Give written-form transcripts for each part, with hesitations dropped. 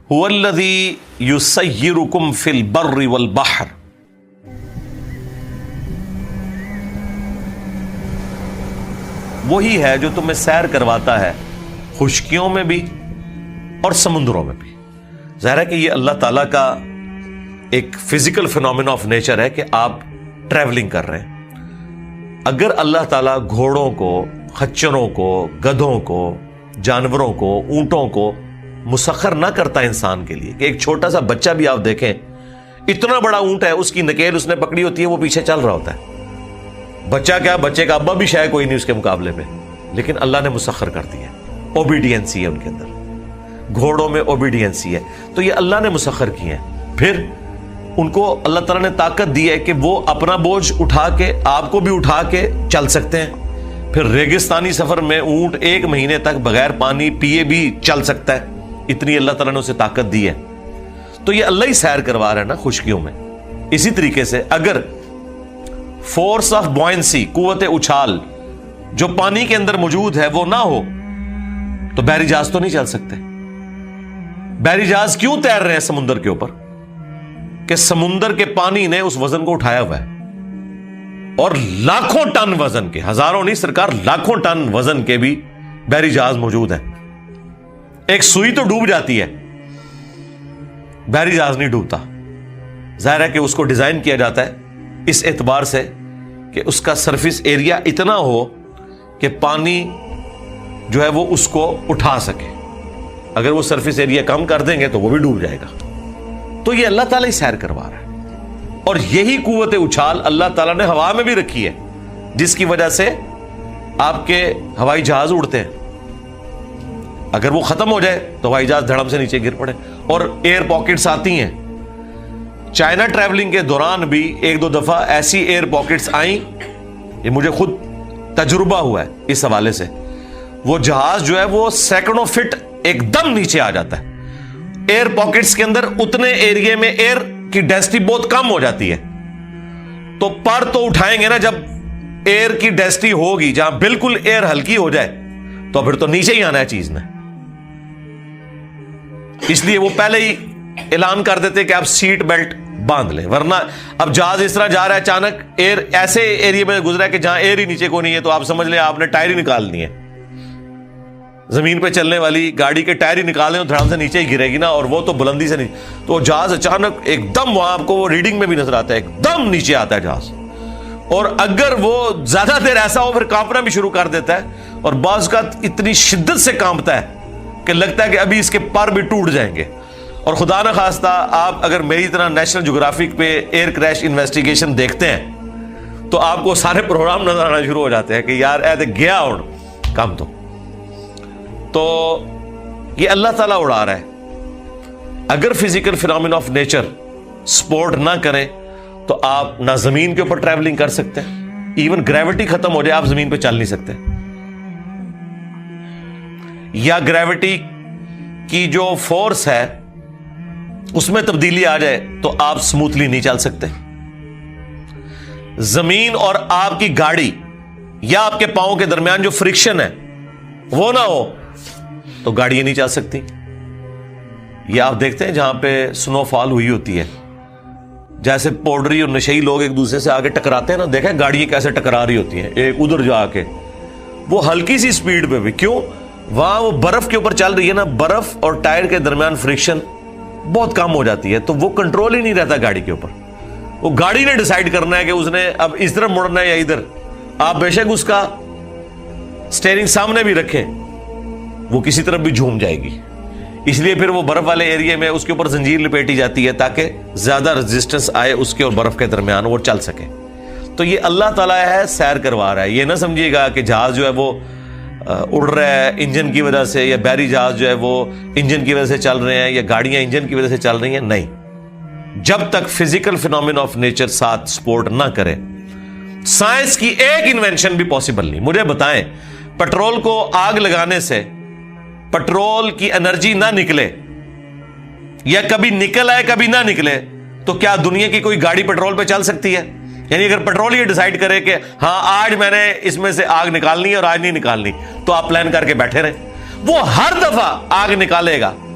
هو الذی یسیرکم فی البر والبحر، وہی ہے جو تمہیں سیر کرواتا ہے خشکیوں میں بھی اور سمندروں میں بھی۔ ظاہر ہے کہ یہ اللہ تعالیٰ کا ایک فزیکل فینومینا آف نیچر ہے کہ آپ ٹریولنگ کر رہے ہیں۔ اگر اللہ تعالیٰ گھوڑوں کو، خچروں کو، گدھوں کو، جانوروں کو، اونٹوں کو مسخر نہ کرتا انسان کے لیے، کہ ایک چھوٹا سا بچہ بھی آپ دیکھیں، اتنا بڑا اونٹ ہے، اس کی نکیل اس نے پکڑی ہوتی ہے، وہ پیچھے چل رہا ہوتا ہے۔ بچہ کیا، بچے کا ابا بھی شاید کوئی نہیں اس کے مقابلے میں، لیکن اللہ نے مسخر کر دیا۔ اوبیڈینسی ہے ان کے اندر، گھوڑوں میں اوبیڈینسی ہے، تو یہ اللہ نے مسخر کیے ہیں۔ پھر ان کو اللہ تعالیٰ نے طاقت دی ہے کہ وہ اپنا بوجھ اٹھا کے آپ کو بھی اٹھا کے چل سکتے ہیں۔ پھر ریگستانی سفر میں اونٹ 1 مہینے تک بغیر پانی پیے بھی چل سکتا ہے، اتنی اللہ تعالیٰ نے اسے طاقت دی ہے۔ تو یہ اللہ ہی سیر کروا رہا ہے نا خشکیوں میں۔ اسی طریقے سے اگر فورس آف بوئنسی، قوت اچھال جو پانی کے اندر موجود ہے وہ نہ ہو تو بحری جہاز تو نہیں چل سکتے۔ بحری جہاز کیوں تیر رہے ہیں سمندر کے اوپر؟ کہ سمندر کے پانی نے اس وزن کو اٹھایا ہوا ہے، اور لاکھوں ٹن وزن کے، ہزاروں نہیں سرکار، لاکھوں ٹن وزن کے بھی بحری جہاز موجود ہیں۔ ایک سوئی تو ڈوب جاتی ہے، بحری جہاز نہیں ڈوبتا۔ ظاہر ہے کہ اس کو ڈیزائن کیا جاتا ہے اس اعتبار سے کہ اس کا سرفیس ایریا اتنا ہو کہ پانی جو ہے وہ اس کو اٹھا سکے۔ اگر وہ سرفیس ایریا کم کر دیں گے تو وہ بھی ڈوب جائے گا۔ تو یہ اللہ تعالیٰ ہی سیر کروا رہا ہے، اور یہی قوت اچھال اللہ تعالیٰ نے ہوا میں بھی رکھی ہے، جس کی وجہ سے آپ کے ہوائی جہاز اڑتے ہیں۔ اگر وہ ختم ہو جائے تو ہوائی جہاز دھڑم سے نیچے گر پڑے۔ اور ایئر پاکٹس آتی ہیں، چائنا ٹریولنگ کے دوران بھی 1-2 دفعہ ایسی ایئر پاکٹس آئیں، یہ مجھے خود تجربہ ہوا ہے اس حوالے سے۔ وہ جہاز جو ہے وہ سینکڑوں فٹ ایک دم نیچے آ جاتا ہے۔ ایئر پاکٹس کے اندر اتنے ایریے میں ایئر کی ڈینسٹی بہت کم ہو جاتی ہے، تو پر تو اٹھائیں گے نا جب ایئر کی ڈینسٹی ہوگی، جہاں بالکل ایئر ہلکی ہو جائے تو پھر تو نیچے ہی آنا ہے چیز نے۔ اس لیے وہ پہلے ہی اعلان کر دیتے کہ آپ سیٹ بیلٹ باندھ لیں، ورنہ اب جہاز اس طرح جا رہا ہے، اچانک ایئر ایسے ایریے میں گزرا ہے کہ جہاں ایئر ہی نیچے کو نہیں ہے، تو آپ سمجھ لیں آپ نے ٹائر ہی نکال دیے۔ زمین پہ چلنے والی گاڑی کے ٹائر ہی نکالیں تو دھڑام سے نیچے ہی گرے گی نا، اور وہ تو بلندی سے نہیں، تو جہاز اچانک ایک دم، وہاں آپ کو وہ ریڈنگ میں بھی نظر آتا ہے، ایک دم نیچے آتا ہے جہاز۔ اور اگر وہ زیادہ دیر ایسا ہو پھر کانپنا بھی شروع کر دیتا ہے، اور بعض کا اتنی شدت سے کانپتا ہے کہ لگتا ہے کہ ابھی اس کے پر بھی ٹوٹ جائیں گے۔ اور خدا نہ خواستہ آپ اگر میری طرح نیشنل جغرافک پہ ایئر کریش انویسٹیگیشن دیکھتے ہیں تو آپ کو سارے پروگرام نظر آنا شروع ہو جاتے ہیں کہ یار ایسے گیا اور کام تو یہ اللہ تعالیٰ اڑا رہا ہے۔ اگر physical phenomena of nature support نہ کریں تو آپ نہ زمین کے اوپر ٹریولنگ کر سکتے ہیں، ایون گریوٹی ختم ہو جائے آپ زمین پہ چل نہیں سکتے، یا گریوٹی کی جو فورس ہے اس میں تبدیلی آ جائے تو آپ سموتھلی نہیں چل سکتے۔ زمین اور آپ کی گاڑی یا آپ کے پاؤں کے درمیان جو فرکشن ہے وہ نہ ہو تو گاڑی نہیں چل سکتی۔ یہ آپ دیکھتے ہیں جہاں پہ سنو فال ہوئی ہوتی ہے، جیسے پوڈری اور نشئی لوگ ایک دوسرے سے آگے ٹکراتے ہیں نا، دیکھیں گاڑیاں کیسے ٹکرا رہی ہوتی ہیں ایک ادھر جا کے، وہ ہلکی سی سپیڈ پہ بھی، کیوں؟ وہاں وہ برف کے اوپر چل رہی ہے نا، برف اور ٹائر کے درمیان فرکشن بہت کم ہو جاتی ہے، تو وہ کنٹرول ہی نہیں رہتا گاڑی کے اوپر۔ وہ گاڑی نے ڈیسائیڈ کرنا ہے کہ اس نے اب اس طرف مڑنا ہے یا ادھر۔ آپ بے شک اس کا سٹیئرنگ سامنے بھی رکھیں، وہ کسی طرف بھی جھوم جائے گی۔ اس لیے پھر وہ برف والے ایریے میں اس کے اوپر زنجیر لپیٹی جاتی ہے تاکہ زیادہ ریزسٹنس آئے اس کے اور برف کے درمیان، وہ چل سکے۔ تو یہ اللہ تعالیٰ ہے سیر کروا رہا ہے۔ یہ نہ سمجھیے گا کہ جہاز جو ہے وہ اڑ رہا ہے انجن کی وجہ سے، یا بحری جہاز جو ہے وہ انجن کی وجہ سے چل رہے ہیں، یا گاڑیاں انجن کی وجہ سے چل رہی ہیں، نہیں۔ جب تک فزیکل فینومینا آف نیچر ساتھ سپورٹ نہ کرے، سائنس کی ایک انوینشن بھی پاسبل نہیں۔ مجھے بتائیں، پیٹرول کو آگ لگانے سے پیٹرول کی انرجی نہ نکلے، یا کبھی نکل آئے کبھی نہ نکلے، تو کیا دنیا کی کوئی گاڑی پیٹرول پہ چل سکتی ہے؟ یعنی اگر پیٹرول یہ ڈیسائیڈ کرے کہ ہاں آج میں نے اس میں سے آگ نکالنی ہے اور آج نہیں نکالنی، تو آپ پلان کر کے بیٹھے رہیں، وہ ہر دفعہ آگ نکالے گا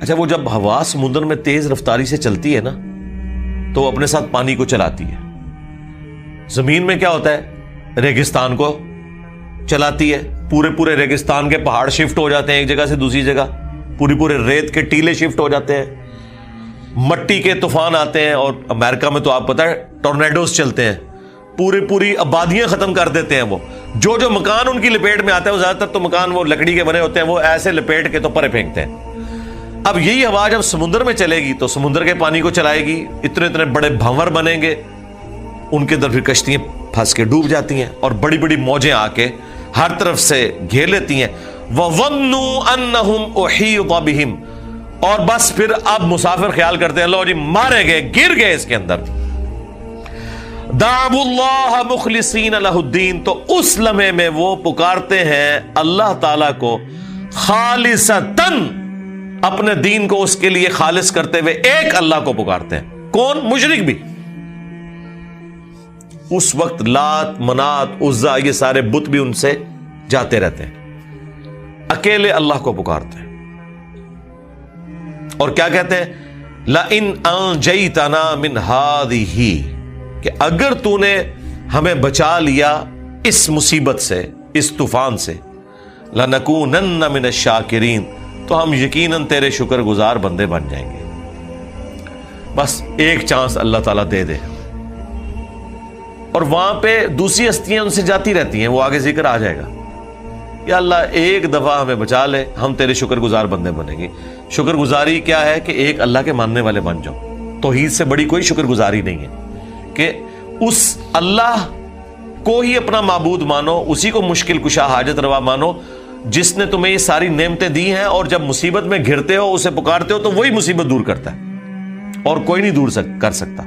اچھا وہ جب ہوا سمندر میں تیز رفتاری سے چلتی ہے نا تو وہ اپنے ساتھ پانی کو چلاتی ہے. زمین میں کیا ہوتا ہے؟ ریگستان کو چلاتی ہے. پورے ریگستان کے پہاڑ شفٹ ہو جاتے ہیں ایک جگہ سے دوسری جگہ, پورے ریت کے ٹیلے شفٹ ہو جاتے ہیں, مٹی کے طوفان آتے ہیں, اور امریکہ میں تو آپ پتہ ہے ٹورنیڈوز چلتے ہیں, پوری آبادیاں ختم کر دیتے ہیں. وہ جو مکان ان کی لپیٹ میں آتا ہے وہ زیادہ تر تو مکان وہ لکڑی کے بنے ہوتے ہیں, وہ ایسے لپیٹ کے تو پرے پھینکتے ہیں. اب یہی ہوا جب سمندر میں چلے گی تو سمندر کے پانی کو چلائے گی, اتنے بڑے بھنور بنیں گے, ان کے اندر پھر کشتیاں پھنس کے ڈوب جاتی ہیں اور بڑی موجیں آ کے ہر طرف سے گھیر لیتی ہیں. وَظَنُّوا أَنَّهُمْ أُحِيطَ بِهِمْ, اور بس پھر اب مسافر خیال کرتے ہیں لو جی مارے گئے, گر گئے اس کے اندر. دعوا اللہ مخلصین لہ الدین, تو اس لمحے میں وہ پکارتے ہیں اللہ تعالیٰ کو خالصتاً, اپنے دین کو اس کے لیے خالص کرتے ہوئے ایک اللہ کو پکارتے ہیں. کون؟ مشرک بھی. اس وقت لات منات عزا یہ سارے بت بھی ان سے جاتے رہتے ہیں, اکیلے اللہ کو پکارتے ہیں. اور کیا کہتے ہیں؟ لَإِنْ أَنْجَيْتَنَا مِنْ هَذِهِ, کہ اگر تو نے ہمیں بچا لیا اس مصیبت سے, اس طوفان سے, لَنَكُونَنَّ مِنَ الشَّاكِرِينَ, تو ہم یقیناً تیرے شکر گزار بندے بن جائیں گے. بس ایک چانس اللہ تعالیٰ دے دے. اور وہاں پہ دوسری ہستیاں ان سے جاتی رہتی ہیں, وہ آگے ذکر آ جائے گا. یا اللہ ایک دفعہ ہمیں بچا لے, ہم تیرے شکر گزار بندے بنیں گے. شکر گزاری کیا ہے؟ کہ ایک اللہ کے ماننے والے بن جاؤ. توحید سے بڑی کوئی شکر گزاری نہیں ہے کہ اس اللہ کو ہی اپنا معبود مانو, اسی کو مشکل کشا حاجت روا مانو جس نے تمہیں یہ ساری نعمتیں دی ہیں, اور جب مصیبت میں گھرتے ہو اسے پکارتے ہو تو وہی مصیبت دور کرتا ہے اور کوئی نہیں دور کر سکتا.